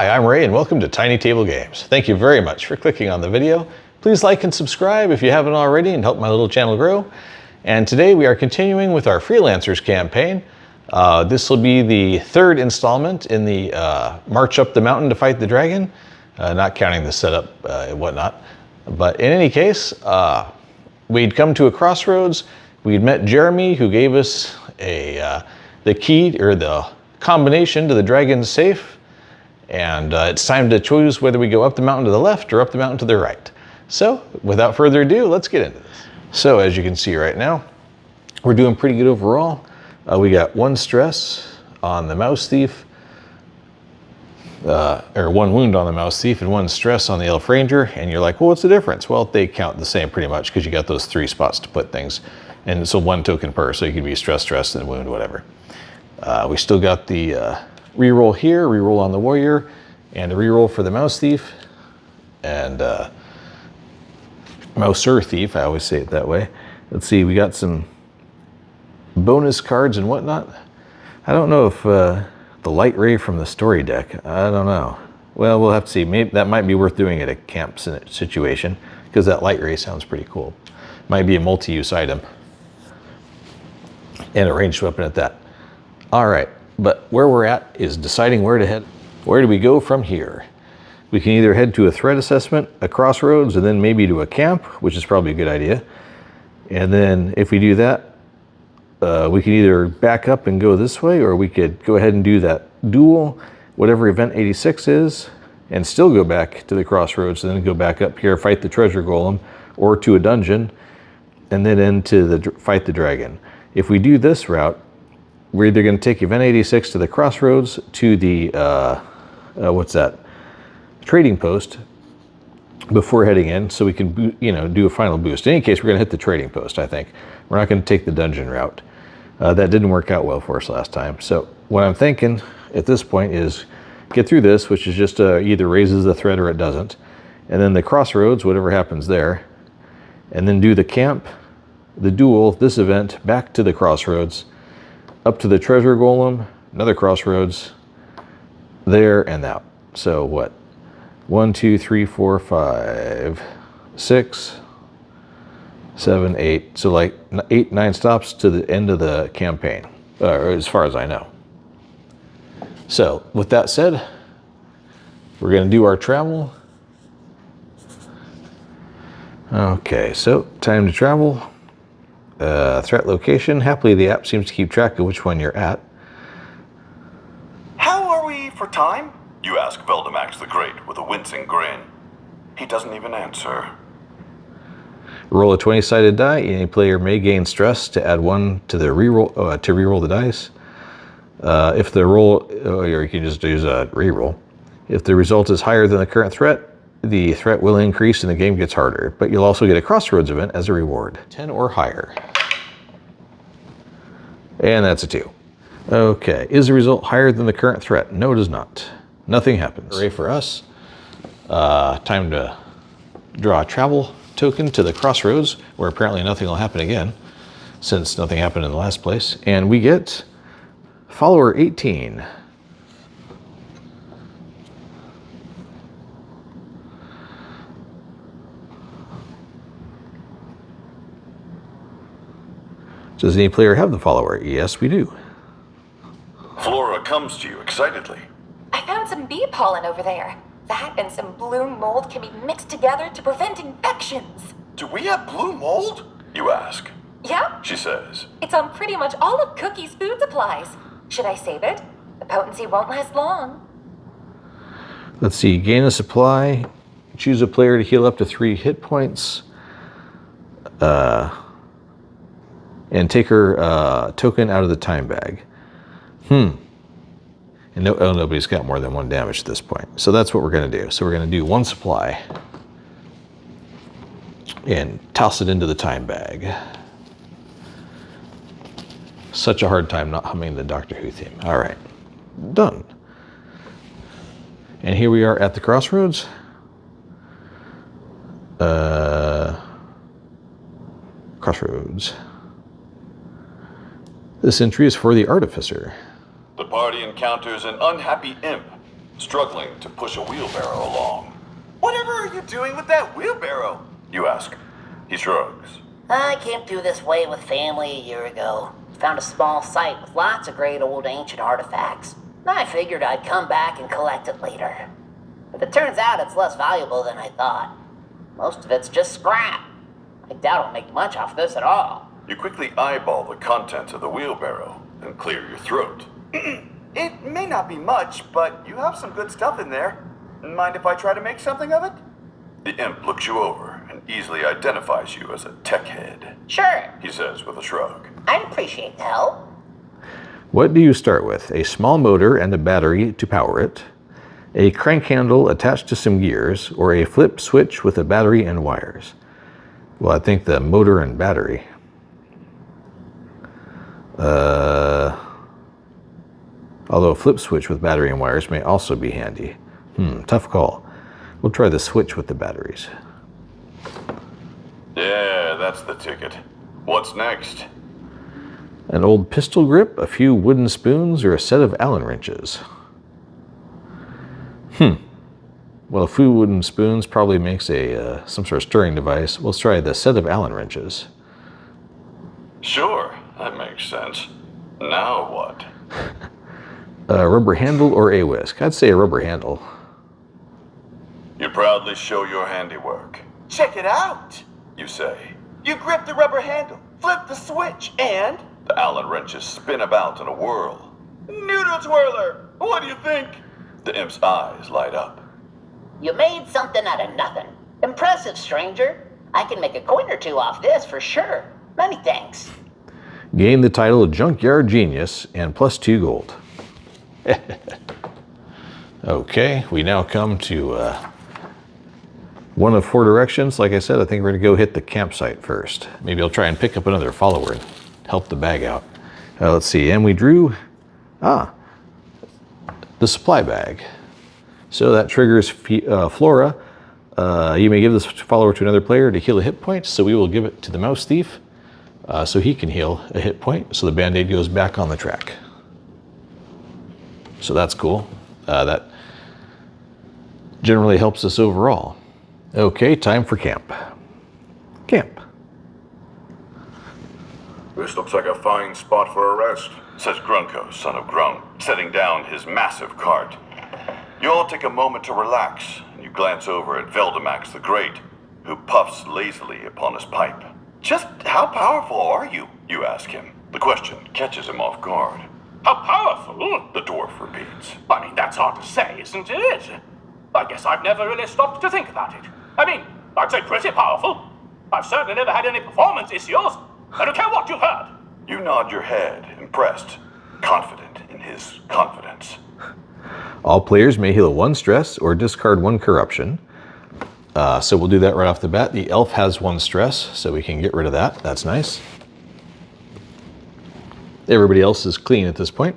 Hi, I'm Ray and welcome to TinyTableGames. Thank you very much for clicking on the video. Please like and subscribe if you haven't already and help my little channel grow. And today we are continuing with our Freelancers campaign. This will be the third installment in the March Up the Mountain to Fight the Dragon, not counting the setup and whatnot. But in any case, we'd come to a crossroads. We'd met Jeremy, who gave us the key or the combination to the dragon's safe. And it's time to choose whether we go up the mountain to the left or up the mountain to the right. So without further ado, let's get into this. So as you can see right now, we're doing pretty good overall. We got 1 stress on the mouse thief, or 1 wound on the mouse thief and 1 stress on the elf ranger. And you're like, well, what's the difference? Well, they count the same pretty much because you got those 3 spots to put things. And so 1 token per, so you can be stress, and wound, whatever. We still got the reroll here, reroll on the warrior, and a reroll for the mouse thief, and mouser thief, I always say it that way. Let's see, we got some bonus cards and whatnot. I don't know if the light ray from the story deck, I don't know. Well, we'll have to see. Maybe that might be worth doing at a camp situation, because that light ray sounds pretty cool. Might be a multi-use item. And a ranged weapon at that. All right. But where we're at is deciding where to head. Where do we go from here? We can either head to a threat assessment, a crossroads, and then maybe to a camp, which is probably a good idea. And then if we do that, we can either back up and go this way, or we could go ahead and do that duel, whatever event 86 is, and still go back to the crossroads, and then go back up here, fight the treasure golem, or to a dungeon, and then into the fight the dragon. If we do this route, we're either going to take event 86 to the crossroads, to the, what's that, trading post before heading in, so we can, do a final boost. In any case, we're going to hit the trading post, I think. We're not going to take the dungeon route. That didn't work out well for us last time. So what I'm thinking at this point is get through this, which is just either raises the threat or it doesn't. And then the crossroads, whatever happens there. And then do the camp, the duel, this event, back to the crossroads, up to the treasure golem, another crossroads, there and out. So what? 1, 2, 3, 4, 5, 6, 7, 8. So like 8, 9 stops to the end of the campaign, as far as I know. So with that said, we're going to do our travel. Okay, so time to travel. Threat location. Happily, the app seems to keep track of which one you're at. How are we for time? You ask Veldemax the Great with a wincing grin. He doesn't even answer. Roll a 20-sided die. Any player may gain stress to add 1 to the reroll to reroll the dice. If the roll, or you can just use a reroll. If the result is higher than the current threat, the threat will increase and the game gets harder. But you'll also get a crossroads event as a reward. 10 or higher. And that's a 2. Okay, is the result higher than the current threat? No, it is not. Nothing happens. Hooray for us. Time to draw a travel token to the crossroads, where apparently nothing will happen again, since nothing happened in the last place. And we get follower 18. Does any player have the follower? Yes, we do. Flora comes to you excitedly. I found some bee pollen over there. That and some blue mold can be mixed together to prevent infections. Do we have blue mold? You ask. Yeah, She says. it's on pretty much all of Cookie's food supplies. Should I save it? The potency won't last long. Let's see, gain a supply. Choose a player to heal up to 3 hit points. And take her token out of the time bag. And nobody's got more than 1 damage at this point. So that's what we're going to do. So we're going to do 1 supply and toss it into the time bag. Such a hard time not humming the Doctor Who theme. All right, done. And here we are at the crossroads. Crossroads. This entry is for the Artificer. The party encounters an unhappy imp. struggling to push a wheelbarrow along. Whatever are you doing with that wheelbarrow? You ask. He shrugs. I came through this way with family a year ago. Found a small site with lots of great old ancient artifacts. I figured I'd come back and collect it later. But it turns out it's less valuable than I thought. Most of it's just scrap. I doubt I'll make much off this at all. You quickly eyeball the contents of the wheelbarrow and clear your throat. It may not be much, but you have some good stuff in there. Mind if I try to make something of it? The imp looks you over and easily identifies you as a tech head. Sure, He says with a shrug. I'd appreciate the help. What do you start with? A small motor and a battery to power it, a crank handle attached to some gears, or a flip switch with a battery and wires? Well, I think the motor and battery. Although a flip switch with battery and wires may also be handy. Tough call. We'll try the switch with the batteries. Yeah, that's the ticket. What's next? An old pistol grip, a few wooden spoons, or a set of Allen wrenches. Well, a few wooden spoons probably makes a some sort of stirring device. We'll try the set of Allen wrenches. Sure, that makes sense. Now what? A rubber handle or a whisk? I'd say a rubber handle. You proudly show your handiwork, Check it out! you say. You grip the rubber handle, flip the switch, and... The Allen wrenches spin about in a whirl. Noodle twirler! What do you think? The imp's eyes light up. You made something out of nothing. Impressive, stranger. I can make a coin or two off this for sure. Many thanks. Gain the title of Junkyard Genius and +2 gold. Okay, we now come to one of 4 directions. Like I said, I think we're gonna go hit the campsite first. Maybe I'll try and pick up another follower and help the bag out. Let's see, and we drew, the supply bag. So that triggers Flora. You may give this follower to another player to heal a hit point, so we will give it to the mouse thief so he can heal a hit point, so the band-aid goes back on the track. So that's cool. That generally helps us overall. Okay, time for camp. Camp. This looks like a fine spot for a rest, says Grunko, son of Grung, setting down his massive cart. You all take a moment to relax, and you glance over at Veldemax the Great, who puffs lazily upon his pipe. Just how powerful are you? You ask him. The question catches him off guard. How powerful? The dwarf repeats. I mean, that's hard to say, isn't it? I guess I've never really stopped to think about it. I mean, I'd say pretty powerful. I've certainly never had any performance issues. I don't care what you've heard. You nod your head, impressed, confident in his confidence. All players may heal 1 stress or discard 1 corruption. So we'll do that right off the bat. The elf has 1 stress, so we can get rid of that. That's nice. Everybody else is clean at this point.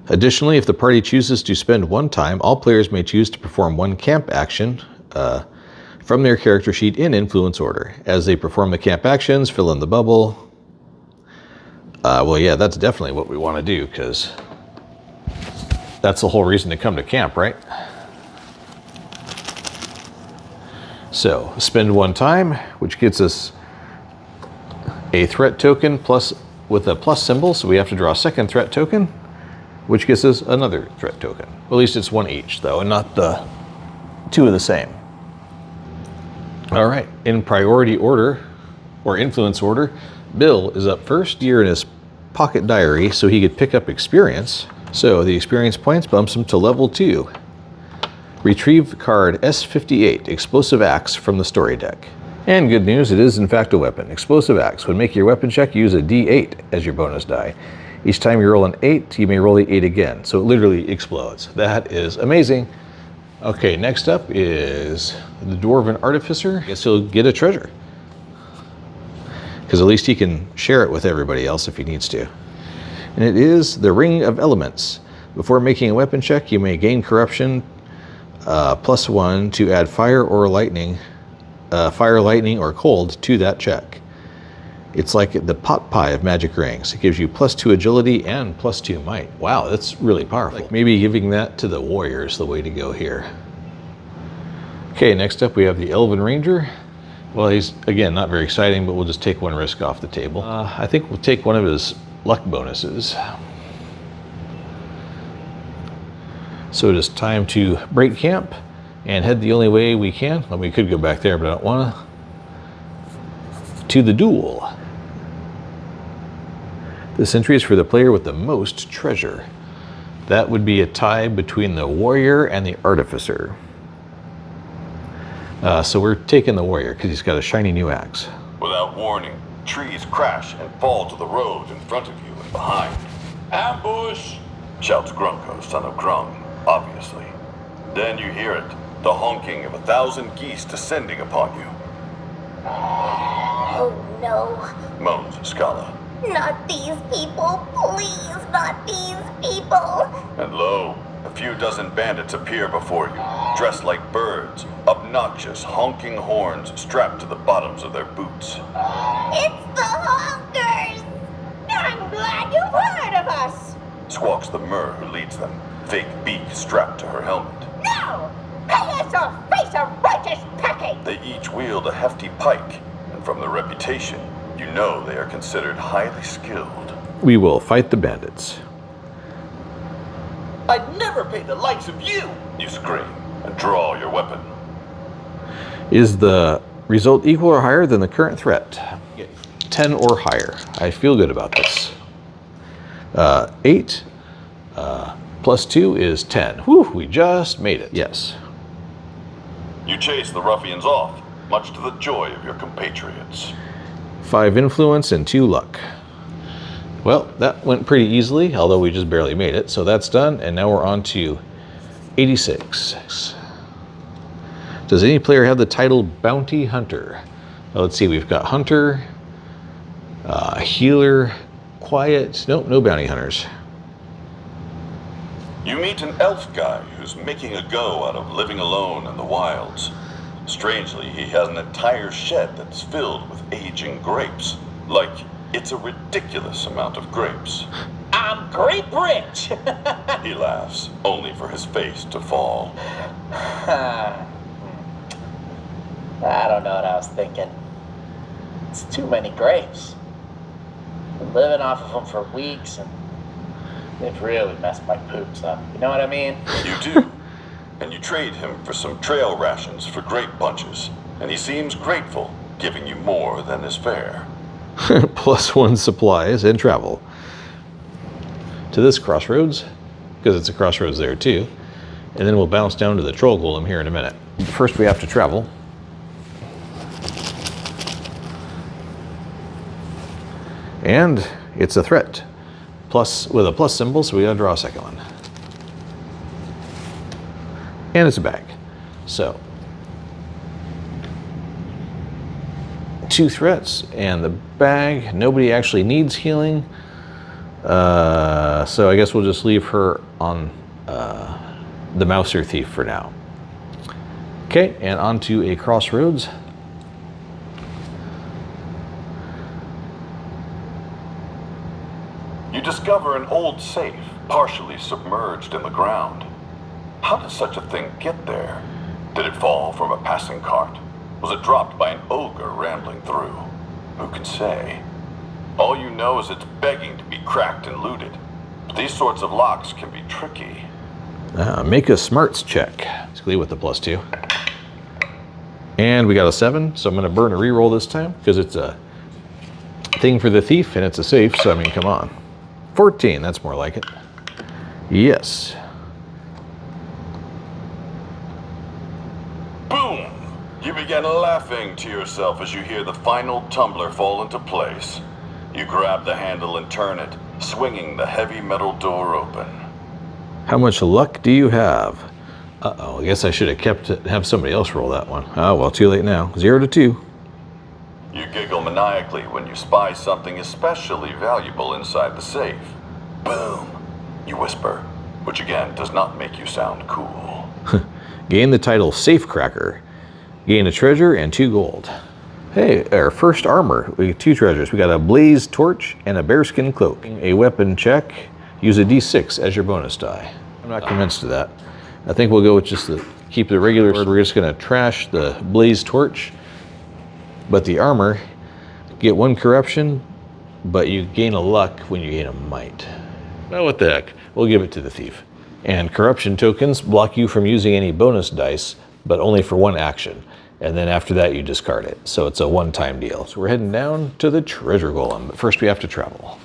Additionally, if the party chooses to spend 1 time, all players may choose to perform 1 camp action from their character sheet in influence order. As they perform the camp actions, fill in the bubble. Well, yeah, that's definitely what we want to do, because that's the whole reason to come to camp, right? So, spend 1 time, which gets us a threat token plus with a plus symbol, so we have to draw a 2nd threat token, which gives us another threat token. At least it's 1 each, though, and not the 2 of the same. All right, in priority order, or influence order, Bill is up first. Here in his pocket diary, so he could pick up experience. So the experience points bumps him to level 2. Retrieve card S58, Explosive Axe, from the story deck. And good news, it is in fact a weapon. Explosive Axe. When making your weapon check, use a D8 as your bonus die. Each time you roll an 8, you may roll the 8 again. So it literally explodes. That is amazing. Okay, next up is the Dwarven Artificer. I guess he'll get a treasure, because at least he can share it with everybody else if he needs to. And it is the Ring of Elements. Before making a weapon check, you may gain corruption +1 to add fire, lightning, or cold to that check. It's like the pot pie of magic rings. It gives you +2 agility and +2 might. Wow, that's really powerful. Like maybe giving that to the warrior is the way to go here. Okay, next up we have the Elven Ranger. Well, he's, again, not very exciting, but we'll just take one risk off the table. I think we'll take one of his luck bonuses. So it is time to break camp and head the only way we can. Well, we could go back there, but I don't want to the duel. This entry is for the player with the most treasure. That would be a tie between the warrior and the artificer. So we're taking the warrior because he's got a shiny new axe. Without warning, trees crash and fall to the road in front of you and behind. Ambush! Shouts Grunko, son of Grung, obviously. Then you hear it, the honking of 1,000 geese descending upon you. Oh no. Moans Scala. Not these people, please, not these people. And lo, a few dozen bandits appear before you, dressed like birds, obnoxious honking horns strapped to the bottoms of their boots. It's the honkers! I'm glad you've heard of us. Squawks the Mer who leads them, fake beak strapped to her helmet. No! Pay us or face a righteous packing! They each wield a hefty pike, and from their reputation, you know they are considered highly skilled. We will fight the bandits. I'd never pay the likes of you! You scream and draw your weapon. Is the result equal or higher than the current threat? 10 or higher. I feel good about this. 8 plus 2 is 10. Whew, we just made it. Yes. You chase the ruffians off, much to the joy of your compatriots. 5 influence and 2 luck. Well, that went pretty easily, although we just barely made it. So that's done, and now we're on to 86. Does any player have the title Bounty Hunter? Well, let's see, we've got Hunter, Healer, Quiet. Nope, no bounty hunters. You meet an elf guy who's making a go out of living alone in the wilds. Strangely, he has an entire shed that's filled with aging grapes. Like, it's a ridiculous amount of grapes. I'm grape rich! He laughs, only for his face to fall. I don't know what I was thinking. It's too many grapes. Been living off of them for weeks, and they've really messed my poops up. You know what I mean? You do. And you trade him for some trail rations for grape bunches. And he seems grateful, giving you more than his fare. +1 supplies and travel. To this crossroads, because it's a crossroads there too. And then we'll bounce down to the troll golem here in a minute. First we have to travel. And it's a threat. Plus, with a plus symbol, so we gotta draw a second one. And it's a bag. So, 2 threats and the bag. Nobody actually needs healing. So I guess we'll just leave her on the Mouser Thief for now. Okay, and on to a crossroads. You discover an old safe, partially submerged in the ground. How did such a thing get there? Did it fall from a passing cart? Was it dropped by an ogre rambling through? Who can say? All you know is it's begging to be cracked and looted. But these sorts of locks can be tricky. Make a smarts check, basically with the +2. And we got a 7, so I'm gonna burn a reroll this time, because it's a thing for the thief and it's a safe, so I mean, come on. 14, that's more like it. Yes. Boom! You begin laughing to yourself as you hear the final tumbler fall into place. You grab the handle and turn it, swinging the heavy metal door open. How much luck do you have? Uh-oh, I guess I should have somebody else roll that one. Oh, well, too late now. 0 to 2. You giggle maniacally when you spy something especially valuable inside the safe. Boom! You whisper, which again does not make you sound cool. Gain the title Safecracker. Gain a treasure and 2 gold. Hey, our first armor. We get 2 treasures. We got a blaze torch and a bearskin cloak. A weapon check. Use a d6 as your bonus die. I'm not convinced of that. I think we'll go with just keep the regular. We're just gonna trash the blaze torch, but the armor, get 1 corruption, but you gain a luck when you gain a might. Well, what the heck? We'll give it to the thief. And corruption tokens block you from using any bonus dice, but only for 1 action. And then after that, you discard it. So it's a one-time deal. So we're heading down to the treasure golem, but first we have to travel.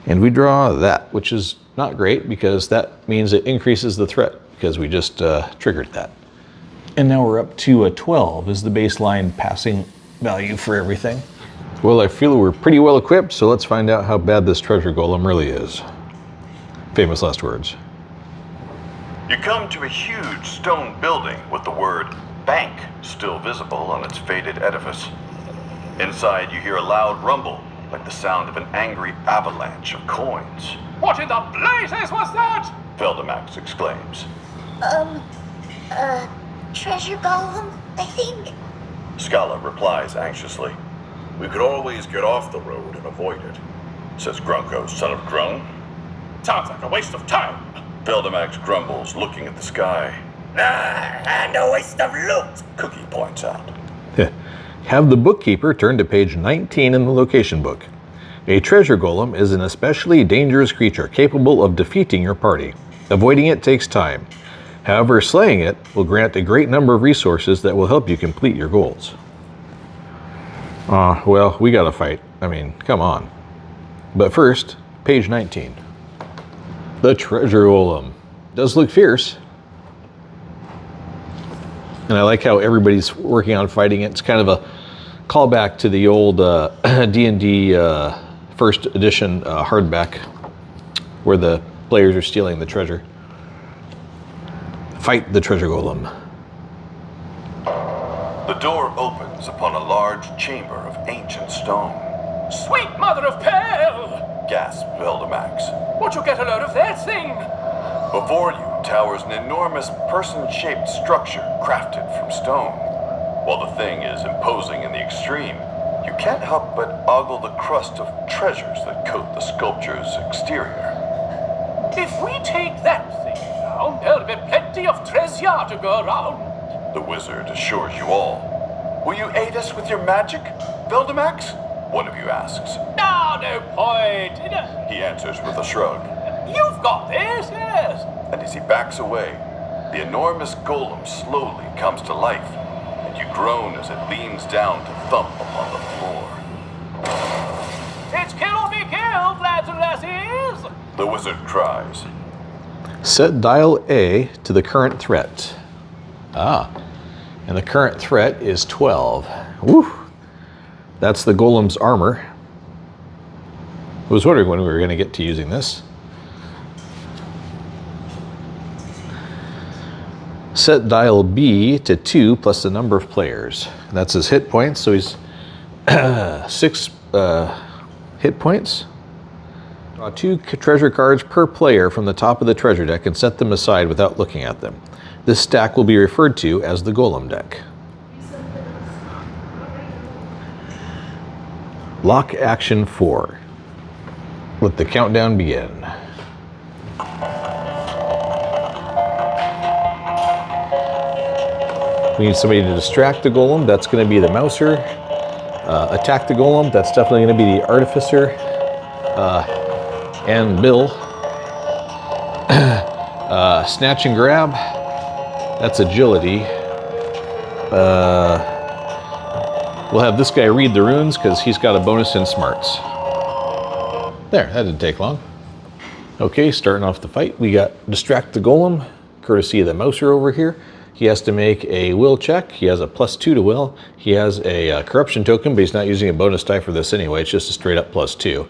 And we draw that, which is not great because that means it increases the threat because we just triggered that. And now we're up to a 12 is the baseline passing value for everything. Well, I feel we're pretty well equipped, so let's find out how bad this treasure golem really is. Famous last words. You come to a huge stone building with the word bank still visible on its faded edifice. Inside, you hear a loud rumble, like the sound of an angry avalanche of coins. What in the blazes was that? Veldemax exclaims. Treasure golem, I think. Scala replies anxiously. We could always get off the road and avoid it. Says Grunko, son of Grung. Sounds like a waste of time. Veldemax grumbles, looking at the sky. And a waste of loot. Cookie points out. Have the bookkeeper turn to page 19 in the location book. A treasure golem is an especially dangerous creature capable of defeating your party. Avoiding it takes time. However, slaying it will grant a great number of resources that will help you complete your goals. Well, we gotta fight. I mean, come on. But first, page 19. The treasure golem does look fierce. And I like how everybody's working on fighting it. It's kind of a callback to the old D&D first edition hardback where the players are stealing the treasure. Fight the treasure golem. The door opens upon a large chamber of ancient stone. Sweet mother of pearl! Gasps Veldemax. Would you get a load of that thing? Before you towers an enormous person-shaped structure crafted from stone. While the thing is imposing in the extreme, you can't help but ogle the crust of treasures that coat the sculpture's exterior. If we take that thing down, there'll be plenty of treasure to go around. The wizard assures you all. Will you aid us with your magic, Veldemax? One of you asks. No point. He answers with a shrug. You've got this, yes. And as he backs away, the enormous golem slowly comes to life, and you groan as it leans down to thump upon the floor. It's kill or be killed, lads and lassies. The wizard cries. Set dial A to the current threat. And the current threat is 12. Woo! That's the golem's armor. I was wondering when we were going to get to using this. Set dial B to 2 plus the number of players. That's his hit points, so he's 6 hit points. Draw 2 treasure cards per player from the top of the treasure deck and set them aside without looking at them. This stack will be referred to as the golem deck. Lock action 4. Let the countdown begin. We need somebody to distract the golem. That's going to be the mouser. Attack the golem. That's definitely going to be the artificer. And Bill. Snatch and grab. That's agility. We'll have this guy read the runes because he's got a bonus in smarts. There, that didn't take long. Okay, starting off the fight, we got distract the golem, courtesy of the mouser over here. He has to make a will check. He has a +2 to will. He has a corruption token, but he's not using a bonus die for this anyway. It's just a straight up +2.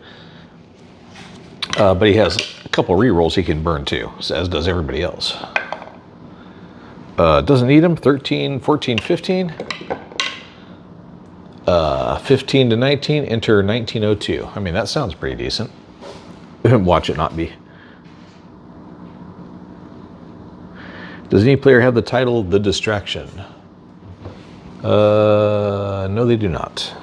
But he has a couple rerolls he can burn too, as does everybody else. Doesn't need them. 13, 14, 15. 15 to 19, enter 1902. I mean, that sounds pretty decent. Watch it not be. Does any player have the title The Distraction? No, they do not.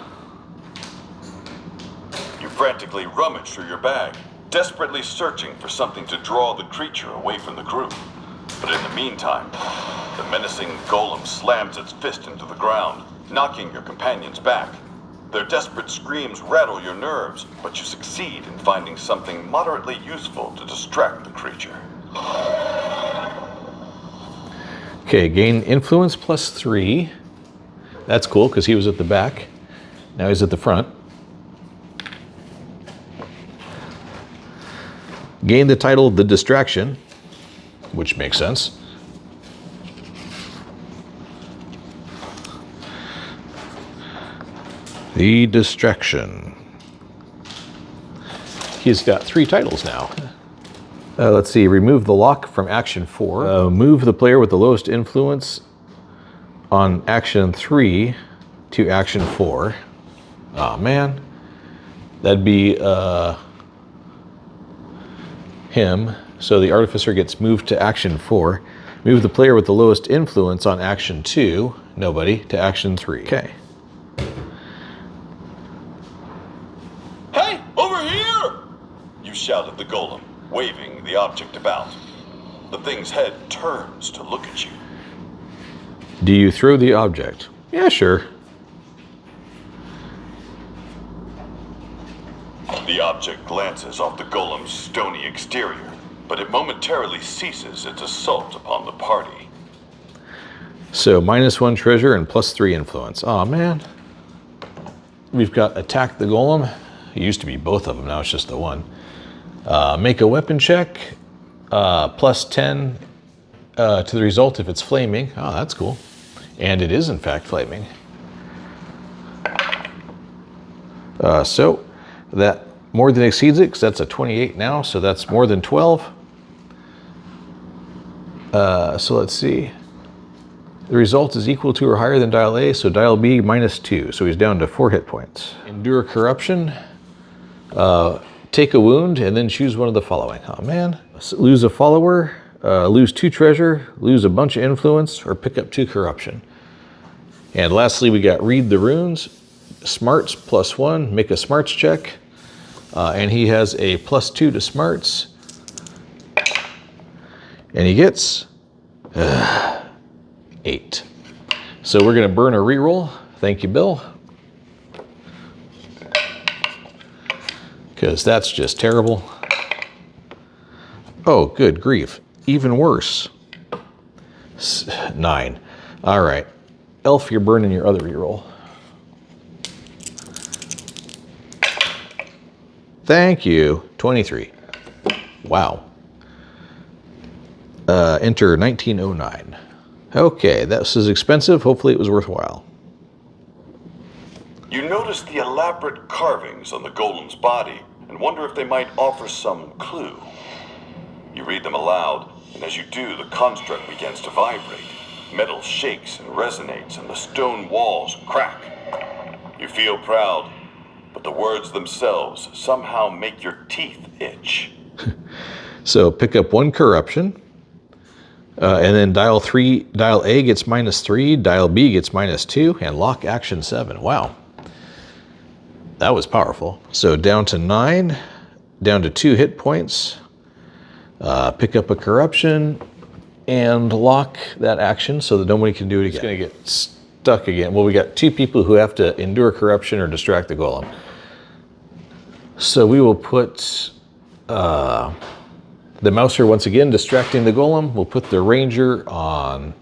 You frantically rummage through your bag, desperately searching for something to draw the creature away from the group. But in the meantime, the menacing golem slams its fist into the ground, knocking your companions back. Their desperate screams rattle your nerves, but you succeed in finding something moderately useful to distract the creature. Okay, gain influence +3. That's cool because he was at the back. Now he's at the front. Gain the title The Distraction, which makes sense. The Distraction. He's got 3 titles now. Let's see, remove the lock from action 4. Move the player with the lowest influence on action 3 to action 4. Oh man, that'd be him. So the Artificer gets moved to action 4. Move the player with the lowest influence on action 2, nobody, to action 3. Okay. Hey, over here! You shout at the golem, waving the object about. The thing's head turns to look at you. Do you throw the object? Yeah, sure. The object glances off the golem's stony exterior, but it momentarily ceases its assault upon the party. So -1 treasure and +3 influence. Oh man. We've got attack the golem. It used to be both of them, now it's just the one. Make a weapon check. +10 to the result if it's flaming. Oh, that's cool. And it is in fact flaming. So that more than exceeds it, because that's a 28 now, so that's more than 12. So let's see. The result is equal to or higher than dial A, so dial B -2, so he's down to 4 hit points. Endure corruption. Take a wound and then choose one of the following. Oh man. Lose a follower, lose 2 treasure, lose a bunch of influence, or pick up 2 corruption. And lastly, we got read the runes. Smarts +1, make a smarts check. And he has a +2 to smarts. And he gets 8. So we're gonna burn a reroll. Thank you, Bill. Because that's just terrible. Oh, good grief. Even worse. 9. All right. Elf, you're burning your other reroll. Thank you. 23. Wow. Enter 1909. Okay, this is expensive. Hopefully it was worthwhile. You notice the elaborate carvings on the golem's body and wonder if they might offer some clue. You read them aloud, and as you do, the construct begins to vibrate. Metal shakes and resonates, and the stone walls crack. You feel proud, but the words themselves somehow make your teeth itch. So pick up 1 corruption, and then dial A gets -3, dial B gets -2, and lock action 7. Wow. That was powerful. So down to 9, down to 2 hit points, pick up a corruption, and lock that action so that nobody can do it again. It's gonna get stuck again. Well, we got 2 people who have to endure corruption or distract the golem. So we will put the Mouser once again distracting the golem. We'll put the Ranger on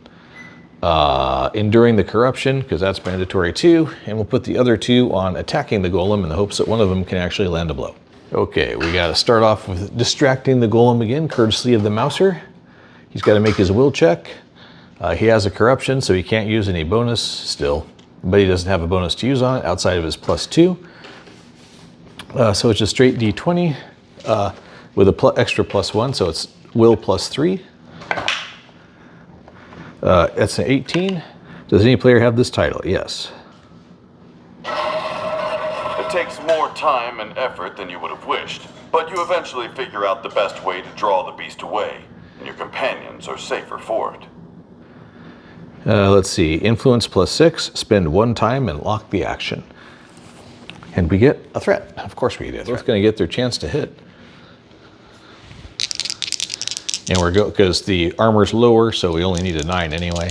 enduring the corruption, because that's mandatory too, and we'll put the other 2 on attacking the golem in the hopes that one of them can actually land a blow. Okay, we got to start off with distracting the golem again, courtesy of the Mouser. He's got to make his will check. He has a corruption, so he can't use any bonus still, but he doesn't have a bonus to use on it outside of his +2. So it's a straight D20 with a extra +1, so it's will +3. That's an 18. Does any player have this title? Yes. It takes more time and effort than you would have wished, but you eventually figure out the best way to draw the beast away, and your companions are safer for it. Let's see, influence +6, spend 1 time and lock the action. And we get a threat. Of course we get a threat. Both gonna get their chance to hit. And we're because the armor's lower, so we only need a 9 anyway.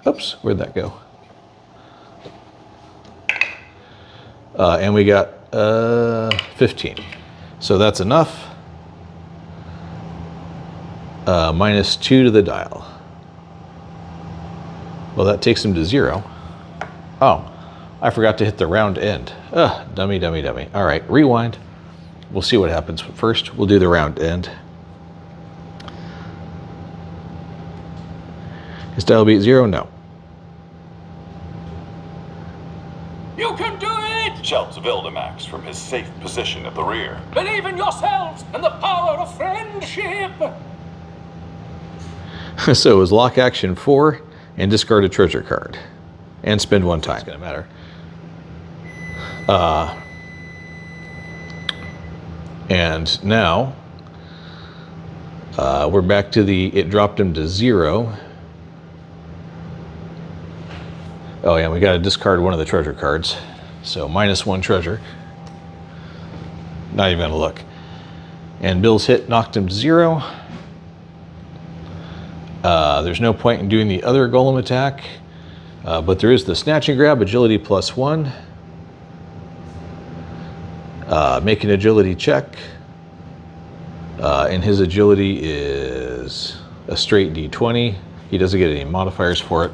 Oops, where'd that go? And we got 15. So that's enough. -2 to the dial. Well, that takes him to 0. Oh, I forgot to hit the round end. Dummy, dummy, dummy. All right, rewind. We'll see what happens. First, we'll do the round end. Is dial beat 0? No. You can do it! Shouts Veldemax from his safe position at the rear. Believe in yourselves and the power of friendship! So it was lock action 4 and discard a treasure card. And spend 1 time. It's gonna matter. And now, we're back to it dropped him to 0. Oh yeah, we gotta discard one of the treasure cards. So -1 treasure. Not even gonna look. And Bill's hit knocked him to 0. There's no point in doing the other golem attack, but there is the snatch and grab, agility +1. Make an agility check. And his agility is a straight D20. He doesn't get any modifiers for it.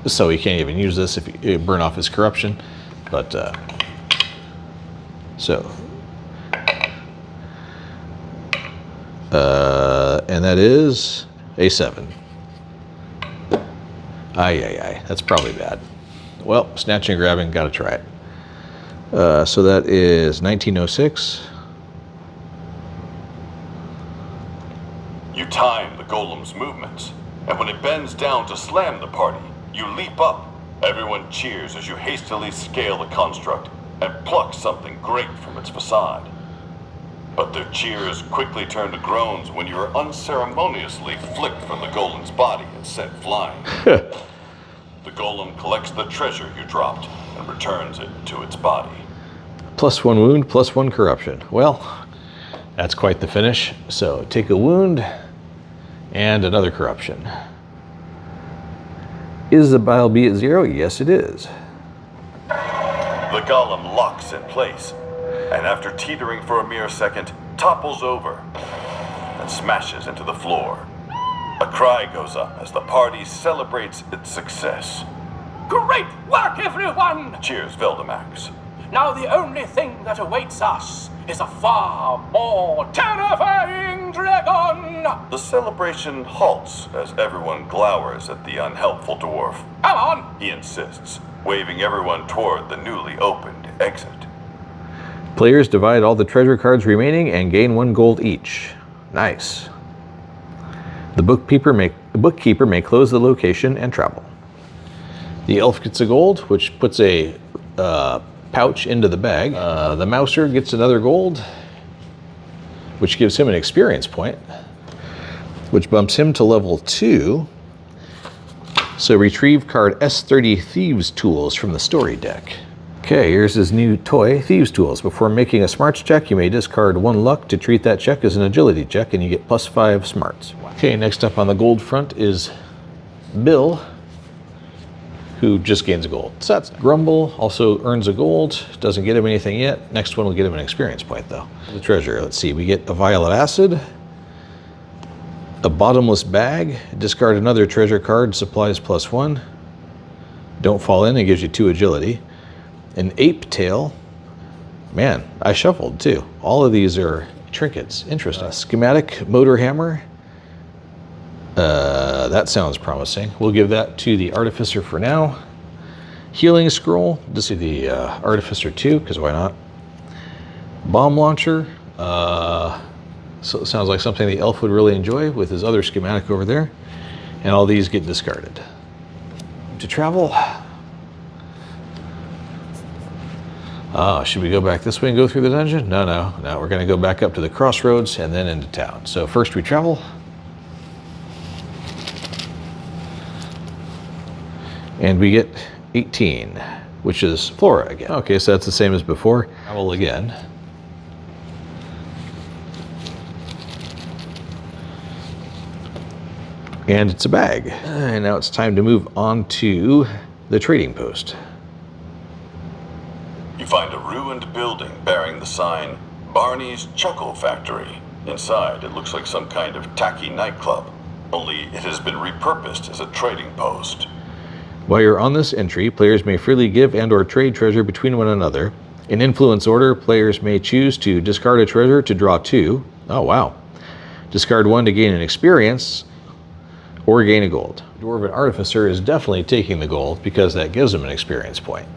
So he can't even use this if he burn off his corruption. But, and that is a 7. Aye, that's probably bad. Well, snatching and grabbing, gotta try it. So that is 1906. You time the golem's movements, and when it bends down to slam the party, you leap up. Everyone cheers as you hastily scale the construct and pluck something great from its facade. But their cheers quickly turn to groans when you are unceremoniously flicked from the golem's body and sent flying. The golem collects the treasure you dropped and returns it to its body. +1 wound, +1 corruption. Well, that's quite the finish. So take a wound and another corruption. Is the dial beat at 0? Yes, it is. The golem locks in place, and after teetering for a mere second, topples over and smashes into the floor. A cry goes up as the party celebrates its success. Great work, everyone! Cheers, Veldemax. Now the only thing that awaits us is a far more terrifying dragon! The celebration halts as everyone glowers at the unhelpful dwarf. Come on! He insists, waving everyone toward the newly opened exit. Players divide all the treasure cards remaining and gain 1 gold each. Nice. The bookkeeper may close the location and travel. The elf gets a gold, which puts a pouch into the bag. The mouser gets another gold, which gives him an experience point, which bumps him to level 2. So retrieve card S30 Thieves Tools from the story deck. Okay, here's his new toy, Thieves Tools. Before making a smarts check, you may discard 1 luck to treat that check as an agility check, and you get +5 smarts. Okay, next up on the gold front is Bill, who just gains a gold. So that's Grumble, also earns a gold, doesn't get him anything yet. Next one will get him an experience point though. The treasure, let's see, we get a vial of acid, a bottomless bag, discard another treasure card, supplies +1. Don't fall in, it gives you 2 agility. An ape tail. Man, I shuffled too. All of these are trinkets. Interesting. Schematic motor hammer. That sounds promising. We'll give that to the artificer for now. Healing scroll. Just do the artificer too, because why not? Bomb launcher. So it sounds like something the elf would really enjoy with his other schematic over there. And all these get discarded. To travel. Should we go back this way and go through the dungeon? No, we're gonna go back up to the crossroads and then into town. So first we travel. And we get 18, which is Flora again. Okay, so that's the same as before. Travel again. And it's a bag. And now it's time to move on to the trading post. You find a ruined building bearing the sign Barney's Chuckle Factory. Inside, it looks like some kind of tacky nightclub, only it has been repurposed as a trading post. While you're on this entry, players may freely give and or trade treasure between one another. In influence order, players may choose to discard a treasure to draw 2. Oh wow. Discard 1 to gain an experience, or gain a gold. Dwarven Artificer is definitely taking the gold because that gives him an experience point.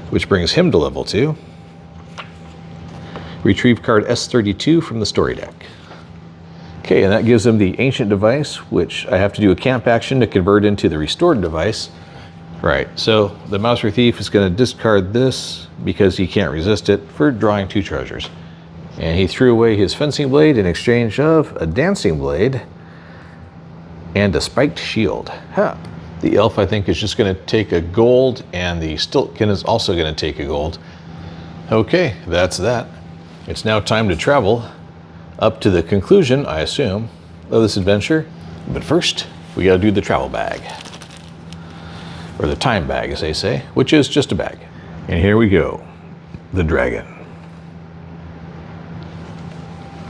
Which brings him to level 2. Retrieve card S32 from the story deck. Okay, and that gives him the Ancient Device, which I have to do a camp action to convert into the Restored Device. Right, so the Mouser Thief is going to discard this because he can't resist it for drawing 2 treasures. And he threw away his fencing blade in exchange of a dancing blade and a spiked shield. Huh. The elf, I think, is just going to take a gold, and the Stiltkin is also going to take a gold. Okay, that's that. It's now time to travel up to the conclusion, I assume, of this adventure. But first, we got to do the travel bag. Or the time bag, as they say, which is just a bag. And here we go. The dragon.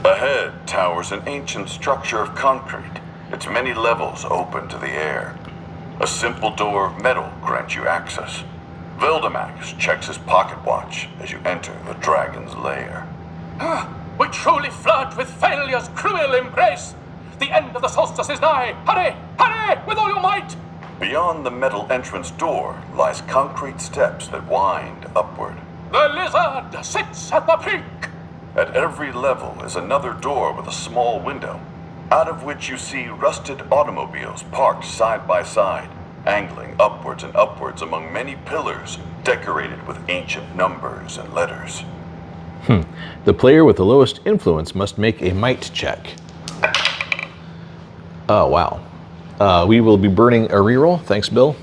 Ahead towers an ancient structure of concrete, its many levels open to the air. A simple door of metal grants you access. Veldemax checks his pocket watch as you enter the dragon's lair. We truly flirt with failure's cruel embrace. The end of the solstice is nigh. Hurry, hurry, with all your might. Beyond the metal entrance door lies concrete steps that wind upward. The lizard sits at the peak. At every level is another door with a small window, out of which you see rusted automobiles parked side by side, angling upwards and upwards among many pillars decorated with ancient numbers and letters. The player with the lowest influence must make a might check. Oh, wow. We will be burning a reroll. Thanks, Bill.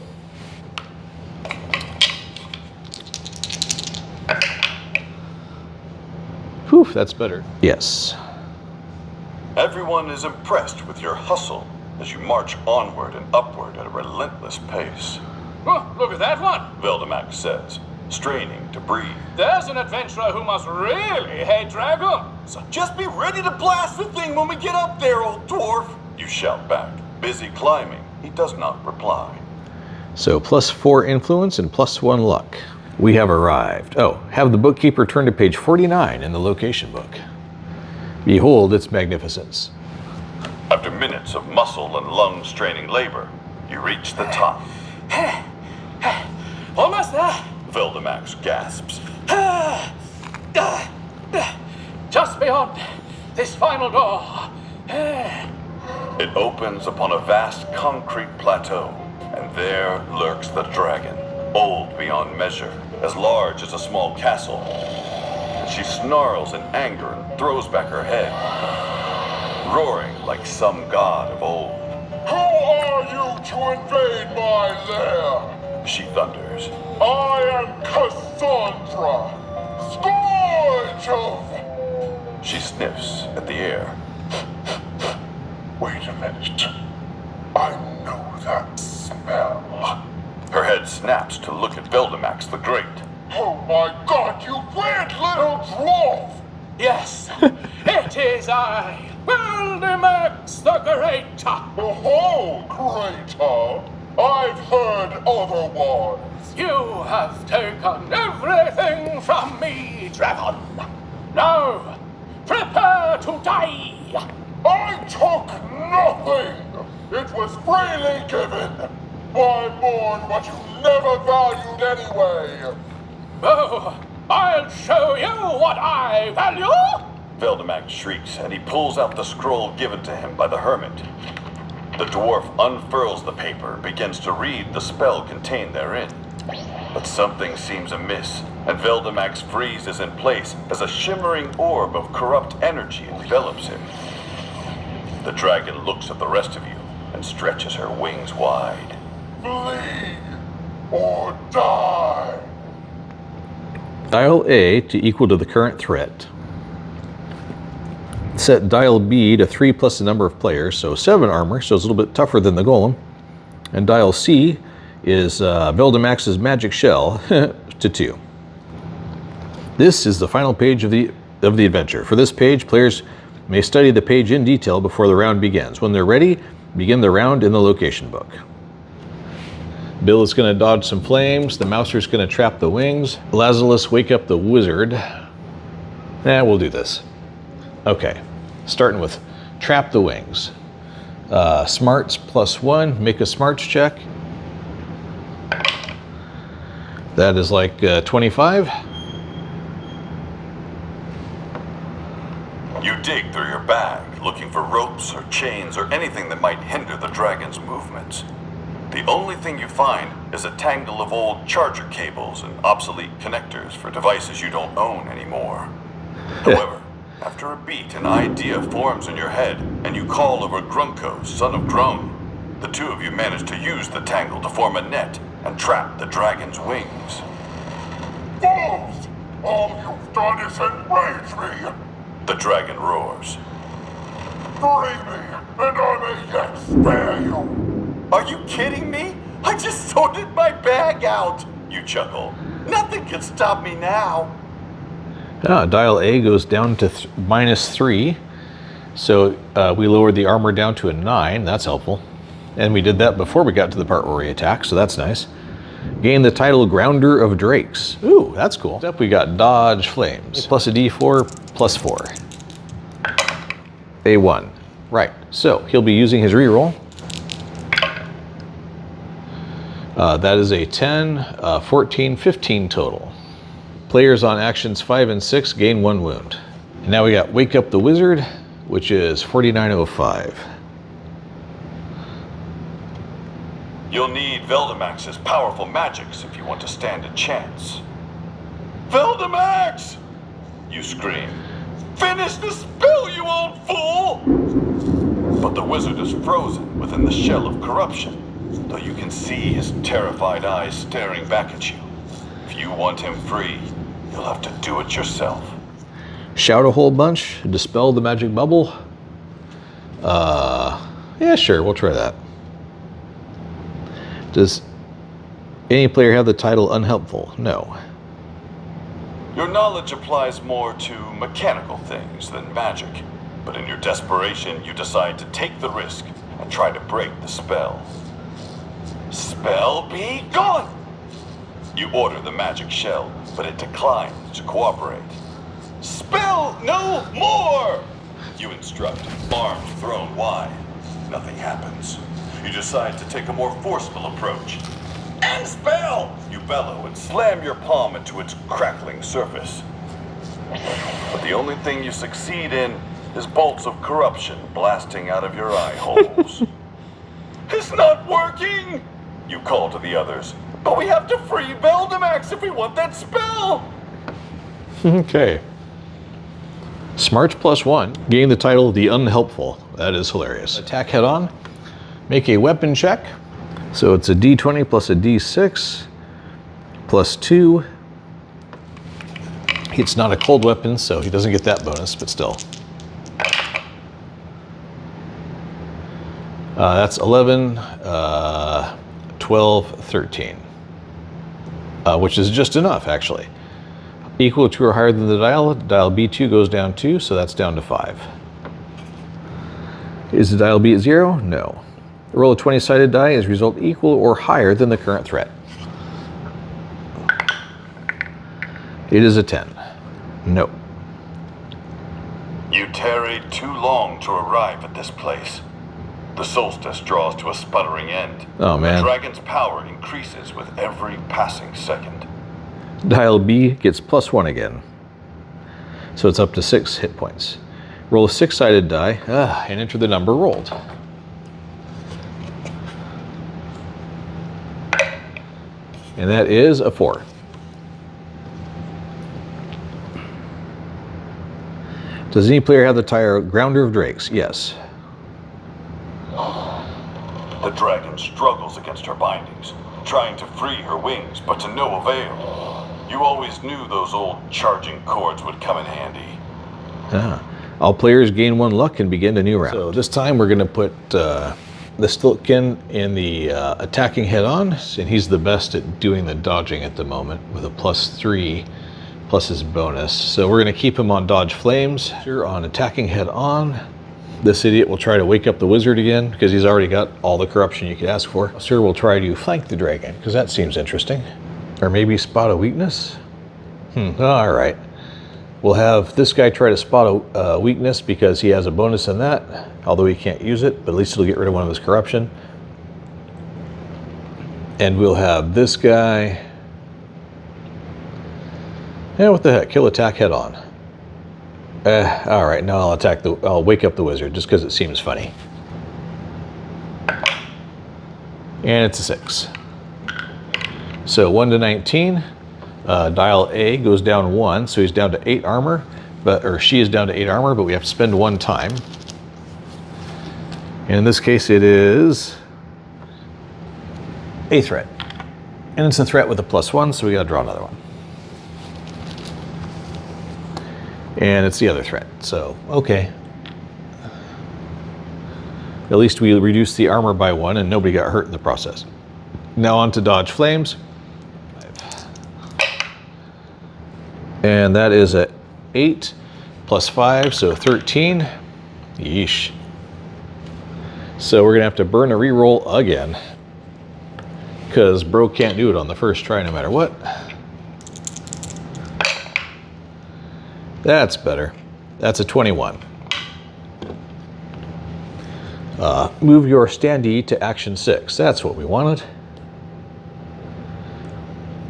Whew, that's better. Yes. Everyone is impressed with your hustle as you march onward and upward at a relentless pace. Oh, look at that one. Veldemax says, straining to breathe. There's an adventurer who must really hate dragons. Just be ready to blast the thing when we get up there, old dwarf. You shout back. Busy climbing, he does not reply. So +4 influence and +1 luck. We have arrived. Oh, have the bookkeeper turn to page 49 in the location book. Behold its magnificence. After minutes of muscle and lung-straining labor, you reach the top. Almost there. Veldemax gasps. Just beyond this final door. It opens upon a vast concrete plateau, and there lurks the dragon, old beyond measure, as large as a small castle. She snarls in anger and throws back her head, roaring like some god of old. Who are you to invade my lair? She thunders. I am Cassandra, Scourge of... She sniffs at the air. Wait a minute. I know that smell. Her head snaps to look at Veldemax the Great. Oh my god, you weird little dwarf! Yes, it is I, Veldemax the Great. Oh, Crater! I've heard otherwise. You have taken everything from me, dragon. Now, prepare to die. I took nothing! It was freely given! Why mourn what you never valued anyway? Oh, I'll show you what I value! Veldemax shrieks, and he pulls out the scroll given to him by the hermit. The dwarf unfurls the paper, begins to read the spell contained therein. But something seems amiss, and Veldemax freezes in place as a shimmering orb of corrupt energy envelops him. The dragon looks at the rest of you and stretches her wings wide. Flee or die. Dial A to equal to the current threat. Set dial B to 3 plus the number of players, so 7 armor, so it's a little bit tougher than the golem. And dial C is Veldamax's magic shell to 2. This is the final page of the adventure. For this page, players may study the page in detail before the round begins. When they're ready, begin the round in the location book. Bill is going to dodge some flames. The Mouser's going to trap the wings. Lazarus, wake up the wizard. We'll do this. Okay, starting with trap the wings. Smarts +1, make a smarts check. That is like 25. You dig through your bag, looking for ropes or chains or anything that might hinder the dragon's movements. The only thing you find is a tangle of old charger cables and obsolete connectors for devices you don't own anymore. However, after a beat, an idea forms in your head, and you call over Grunko, son of Grung. The two of you manage to use the tangle to form a net and trap the dragon's wings. Fools! All you've done is enrage me! The dragon roars. Free me, and I may yet spare you! Are you kidding me? I just sorted my bag out! You chuckle. Nothing can stop me now. Dial A goes down to -3. So we lowered the armor down to a 9. That's helpful. And we did that before we got to the part where we attack, so that's nice. Gain the title Grounder of Drakes. Ooh, that's cool. Next up we got Dodge Flames. Plus a D4, +4. A1. Right, so he'll be using his reroll. That is a 10, 14, 15 total. Players on actions 5 and 6 gain 1 wound. And now we got Wake Up the Wizard, which is 4905. You'll need Veldamax's powerful magics if you want to stand a chance. Veldamax! You scream. Finish the spell, you old fool! But the wizard is frozen within the shell of corruption, though you can see his terrified eyes staring back at you. If you want him free, you'll have to do it yourself. Shout a whole bunch, dispel the magic bubble. Yeah, sure, we'll try that. Does any player have the title Unhelpful? No. Your knowledge applies more to mechanical things than magic, but in your desperation, you decide to take the risk and try to break the spell. Spell be gone! You order the magic shell, but it declines to cooperate. Spell no more! You instruct, arms thrown wide. Nothing happens. You decide to take a more forceful approach. End spell! You bellow and slam your palm into its crackling surface. But the only thing you succeed in is bolts of corruption blasting out of your eye holes. It's not working! You call to the others. But we have to free Veldamax if we want that spell! Okay. Smarts +1. Gain the title The Unhelpful. That is hilarious. Attack head on. Make a weapon check. So it's a D20 plus a D6 +2. It's not a cold weapon, so he doesn't get that bonus, but still. That's 11, 12, 13. Which is just enough, actually. Equal to or higher than the dial. Dial B2 goes down 2, so that's down to 5. Is the dial B at 0? No. Roll a 20-sided die as result equal or higher than the current threat. It is a 10. No. You tarried too long to arrive at this place. The solstice draws to a sputtering end. Oh, man. The dragon's power increases with every passing second. Dial B gets +1 again. So it's up to 6 hit points. Roll a 6-sided die and enter the number rolled. And that is a 4. Does any player have the title Grounder of Drakes? Yes. dragon struggles against her bindings, trying to free her wings, but to no avail. You always knew those old charging cords would come in handy. All players gain 1 luck and begin a new round. So this time we're going to put the Stiltkin in the attacking head-on, and he's the best at doing the dodging at the moment with a +3 plus his bonus. So we're going to keep him on dodge flames. Here on attacking head-on, this idiot will try to wake up the wizard again because he's already got all the corruption you could ask for. Sir will try to flank the dragon because that seems interesting. Or maybe spot a weakness? All right. We'll have this guy try to spot a weakness because he has a bonus in that, although he can't use it, but at least he'll get rid of one of his corruption. And we'll have this guy, what the heck, he'll attack head on. All right, now I'll wake up the wizard just because it seems funny. And it's a 6. So 1 to 19. Dial A goes down 1, so he's down to 8 armor, or she is down to 8 armor, but we have to spend 1 time. And in this case, it is a threat. And it's a threat with a +1, so we gotta draw another one. And it's the other threat, so okay. At least we reduced the armor by 1 and nobody got hurt in the process. Now on to dodge flames. And that is a 8 plus 5, so 13. Yeesh. So we're gonna have to burn a reroll again because bro can't do it on the first try no matter what. That's better. That's a 21. Move your standee to action 6. That's what we wanted.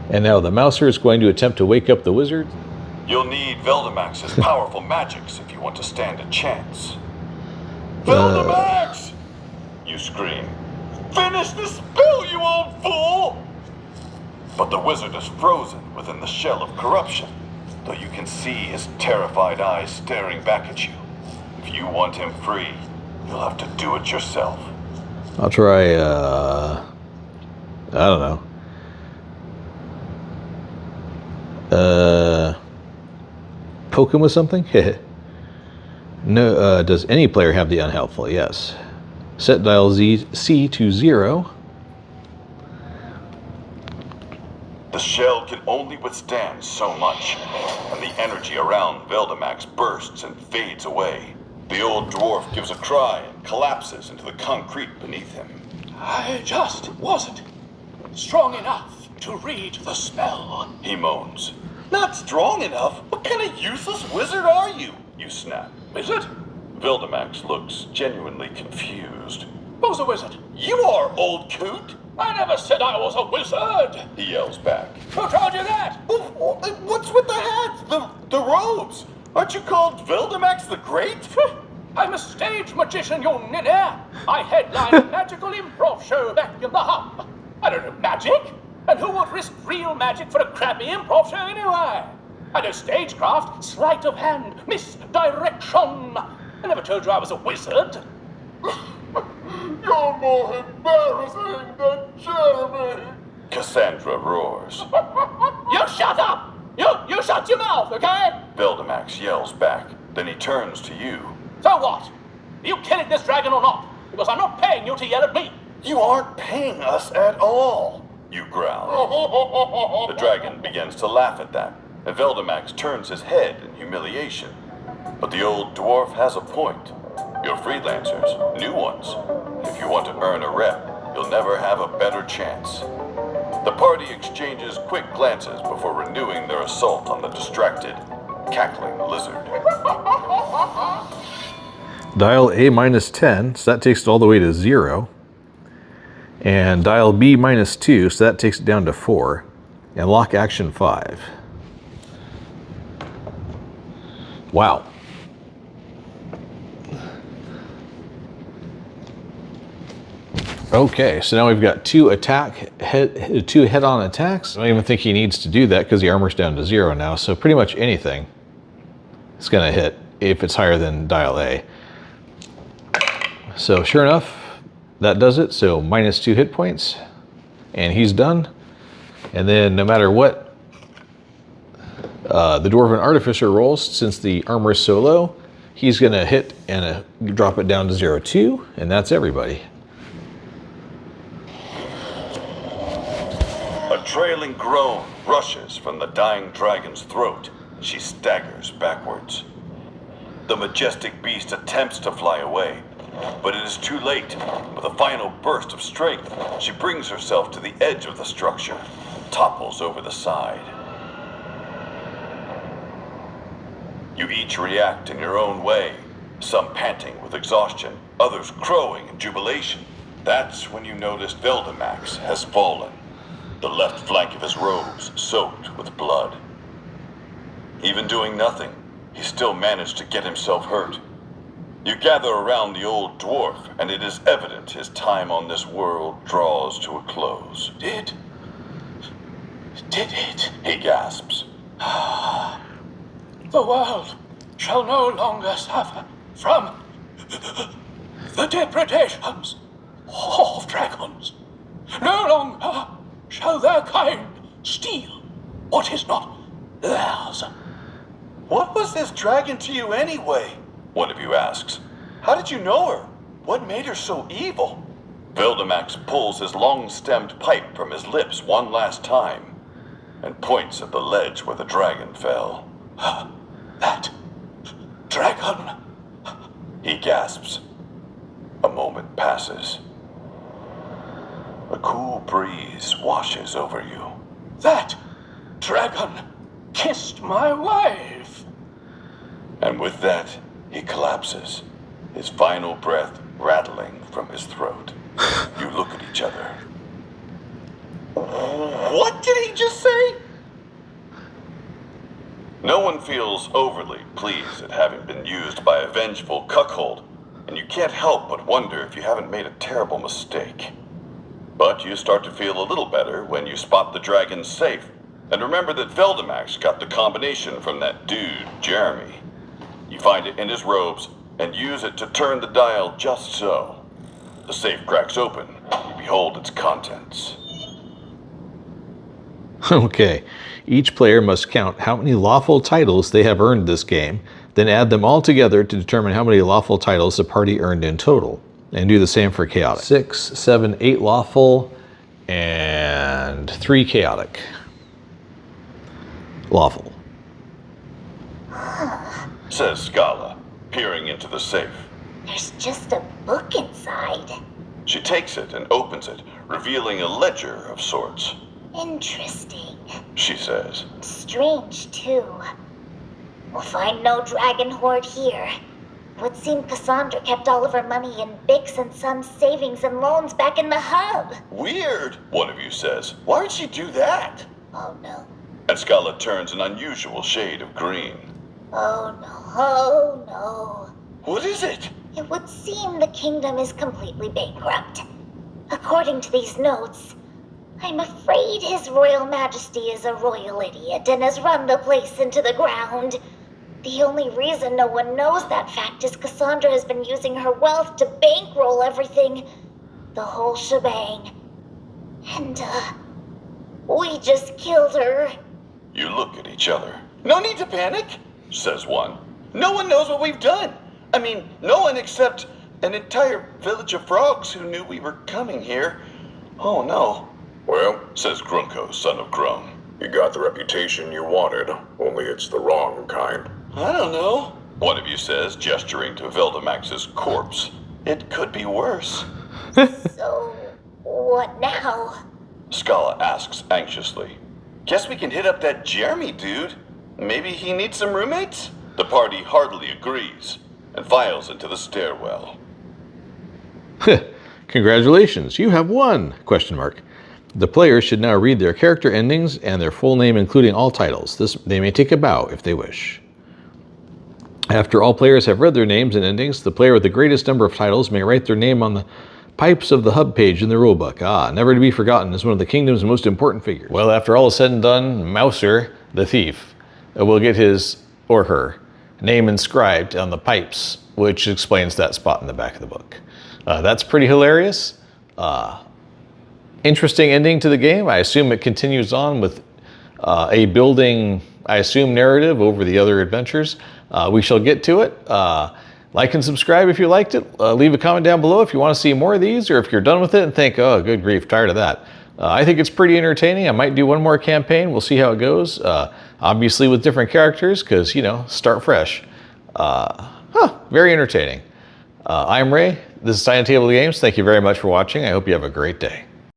And now the Mouser is going to attempt to wake up the wizard. You'll need Veldemax's powerful magics if you want to stand a chance. Veldemax! You scream. Finish the spell, you old fool! But the wizard is frozen within the shell of corruption, though you can see his terrified eyes staring back at you. If you want him free, you'll have to do it yourself. I'll try, I don't know. Poke him with something? No, does any player have the unhelpful? Yes. Set dial C to 0. The shell can only withstand so much, and the energy around Veldemax bursts and fades away. The old dwarf gives a cry and collapses into the concrete beneath him. I just wasn't strong enough to read the spell, he moans. Not strong enough? What kind of useless wizard are you? You snap. Wizard? Veldemax looks genuinely confused. Who's a wizard? You are, old coot! I never said I was a wizard! He yells back. Who told you that? What's with the hats? The robes? Aren't you called Veldemax the Great? I'm a stage magician, you ninny. I headline a magical improv show back in the hub. I don't know magic. And who would risk real magic for a crappy improv show anyway? I know stagecraft, sleight of hand, misdirection. I never told you I was a wizard. You're more embarrassing than Jeremy! Cassandra roars. You shut up! You shut your mouth, okay? Veldemax yells back. Then he turns to you. So what? Are you killing this dragon or not? Because I'm not paying you to yell at me. You aren't paying us at all, you growl. The dragon begins to laugh at that, and Veldemax turns his head in humiliation. But the old dwarf has a point. You're freelancers, new ones. If you want to earn a rep, you'll never have a better chance. The party exchanges quick glances before renewing their assault on the distracted, cackling lizard. Dial A -10, so that takes it all the way to 0. And dial B -2, so that takes it down to 4. And lock action 5. Wow. Okay, so now we've got two head-on attacks. I don't even think he needs to do that because the armor's down to 0 now. So pretty much anything is going to hit if it's higher than dial A. So sure enough, that does it. So -2 hit points, and he's done. And then no matter what the Dwarven Artificer rolls, since the armor is so low, he's gonna hit and drop it down to 0-2, and that's everybody. A trailing groan rushes from the dying dragon's throat. She staggers backwards. The majestic beast attempts to fly away, but it is too late. With a final burst of strength, she brings herself to the edge of the structure, topples over the side. You each react in your own way, some panting with exhaustion, others crowing in jubilation. That's when you notice Veldemax has fallen, the left flank of his robes soaked with blood. Even doing nothing, he still managed to get himself hurt. You gather around the old dwarf, and it is evident his time on this world draws to a close. Did it? He gasps. The world shall no longer suffer from the depredations of dragons. No longer shall their kind steal what is not theirs. What was this dragon to you anyway? One of you asks. How did you know her? What made her so evil? Veldemax pulls his long-stemmed pipe from his lips one last time and points at the ledge where the dragon fell. That dragon. He gasps. A moment passes. A cool breeze washes over you. That dragon kissed my wife. And with that, he collapses, his final breath rattling from his throat. You look at each other. What did he just say? No one feels overly pleased at having been used by a vengeful cuckold, and you can't help but wonder if you haven't made a terrible mistake. But you start to feel a little better when you spot the dragon's safe, and remember that Veldemax got the combination from that dude, Jeremy. You find it in his robes, and use it to turn the dial just so. The safe cracks open, you behold its contents. Okay, each player must count how many lawful titles they have earned this game, then add them all together to determine how many lawful titles the party earned in total. And do the same for chaotic. 6, 7, 8 lawful, and 3 chaotic. Lawful. Says Scala, peering into the safe. There's just a book inside. She takes it and opens it, revealing a ledger of sorts. Interesting. She says. Strange, too. We'll find no dragon hoard here. It would seem Cassandra kept all of her money in Bix and Son's savings and loans back in the hub. Weird, one of you says. Why would she do that? Oh no. And Scala turns an unusual shade of green. Oh no. Oh no. What is it? It would seem the kingdom is completely bankrupt. According to these notes, I'm afraid His Royal Majesty is a royal idiot and has run the place into the ground. The only reason no one knows that fact is Cassandra has been using her wealth to bankroll everything. The whole shebang. And, we just killed her. You look at each other, No need to panic. says one. No one knows what we've done. I mean, no one except an entire village of frogs who knew we were coming here. Oh no. Well, says Grunko, son of Grun. You got the reputation you wanted, only it's the wrong kind. I don't know. One of you says, gesturing to Veldemax's corpse. It could be worse. So, what now? Scala asks anxiously. Guess we can hit up that Jeremy dude. Maybe he needs some roommates? The party heartily agrees and files into the stairwell. Congratulations, you have won! ? The players should now read their character endings and their full name, including all titles. They may take a bow if they wish. After all players have read their names and endings, the player with the greatest number of titles may write their name on the pipes of the hub page in the rulebook. Never to be forgotten as one of the kingdom's most important figures. Well, after all is said and done, Mouser, the thief, will get his or her name inscribed on the pipes, which explains that spot in the back of the book. That's pretty hilarious. Interesting ending to the game. I assume it continues on with a building, I assume, narrative over the other adventures. We shall get to it. Like and subscribe if you liked it. Leave a comment down below if you want to see more of these, or if you're done with it and think, oh, good grief, tired of that. I think it's pretty entertaining. I might do one more campaign. We'll see how it goes. Obviously with different characters, because, you know, start fresh. Very entertaining. I'm Ray. This is TinyTableGames. Thank you very much for watching. I hope you have a great day.